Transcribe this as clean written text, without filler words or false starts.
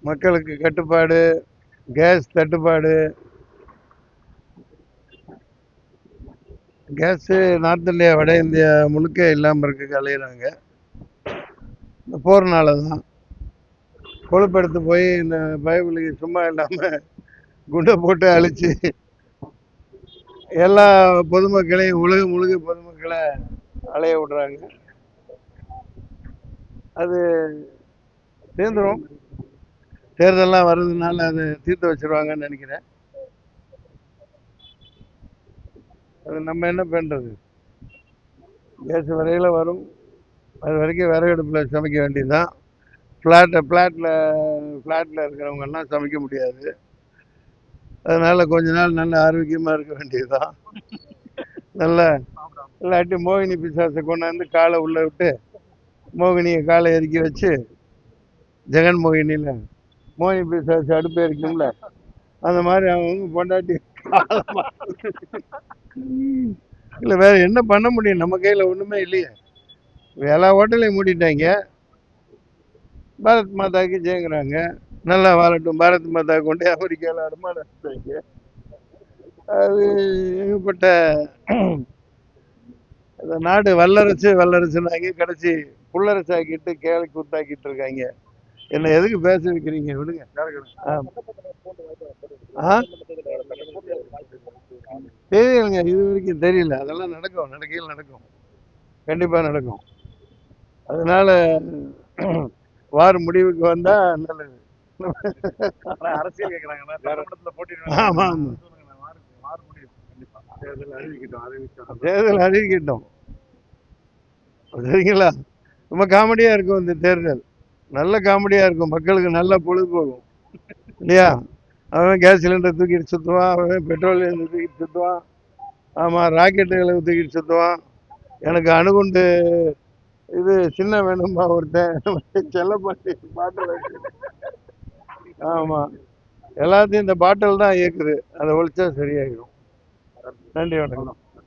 மக்களுக்கு கட்டுப்பாடு, கேஸ் தட்டுப்பாடு. கேஸு நார்த் இந்தியா வட இந்தியா முழுக்க இல்லாமல் இருக்க அலையிறாங்க. இந்த போகிறனால தான் கொழுப்படுத்து போய் இந்த பைபிளுக்கு சும்மா இல்லாமல் குண்டை போட்டு அழிச்சு எல்லா பொதுமக்களையும் உலகம் முழுக்க பொதுமக்களை அலைய விடுறாங்க. அது தீர்ந்துடும். தேர்தல்லாம் வர்றதுனால அது தீர்த்து வச்சிருவாங்கன்னு நினைக்கிறேன். அது நம்ம என்ன பண்ணுறது? கேஸ் வரையில் வரும். அது வரைக்கும் விறகு அடுப்பில் சமைக்க வேண்டியதுதான். ஃப்ளாட்டில் இருக்கிறவங்கெல்லாம் சமைக்க முடியாது. அதனால கொஞ்ச நாள் நல்ல ஆரோக்கியமாக இருக்க வேண்டியதுதான். நல்ல இல்லாட்டி மோகினி பிசாசை கொண்டாந்து காலை உள்ள விட்டு மோகினியை காலை இறக்கி வச்சு ஜெகன் மோகினியில் மோகினி பிசாசு அடுப்பு இருக்கும்ல, அந்த மாதிரி அவங்க பொண்டாட்டி இல்லை வேற என்ன பண்ண முடியும்? நம்ம கையில் ஒன்றுமே இல்லையே. எல்லா ஹோட்டலையும் மூடிட்டாங்க. பாரத் மாதாக்கு ஜெயங்கிறாங்க. நல்லா வாழட்டும். பாரத் மாதா கொண்டு அமெரிக்காவில் அடமாட்டாங்க. அது ஏகப்பட்ட நாடு வல்லரசுனாங்க. கடைசி புல்லரசு ஆக்கிட்டு கேளை கூத்தாக்கிட்டு இருக்காங்க. என்ன எதுக்கு பேச வைக்கிறீங்க? விடுங்க. தெரியலங்க, இது வரைக்கும் தெரியல. அதெல்லாம் நடக்கையில் நடக்கும், கண்டிப்பா நடக்கும். அதனால வார் முடிவுக்கு வந்தா நல்லது. அரசியல் கேட்கறாங்க. ஆமா ஆமா, தேர்தல் அறிவிக்கட்டும். சரிங்களா? ரொம்ப காமெடியா இருக்கும் இந்த தேர்தல். நல்ல காமெடியா இருக்கும். மக்களுக்கு நல்ல பொழுதுபோகும் இல்லையா? அவன் கேஸ் சிலிண்டர் தூக்கிட்டு சுற்றுவான், அவன் பெட்ரோல் தூக்கிட்டு சுற்றுவான், ஆமாம் ராக்கெட்டுகளை தூக்கிட்டு சுற்றுவான். எனக்கு அணுகுண்டு இது சின்ன வேணுமா ஒருத்தன் செல்லப்பாட்டி பாட்டில் வச்சு. ஆமாம், எல்லாத்தையும் இந்த பாட்டில் தான் இயக்குது. அதை ஒழிச்சா சரியாயிடும். நன்றி, வணக்கம்.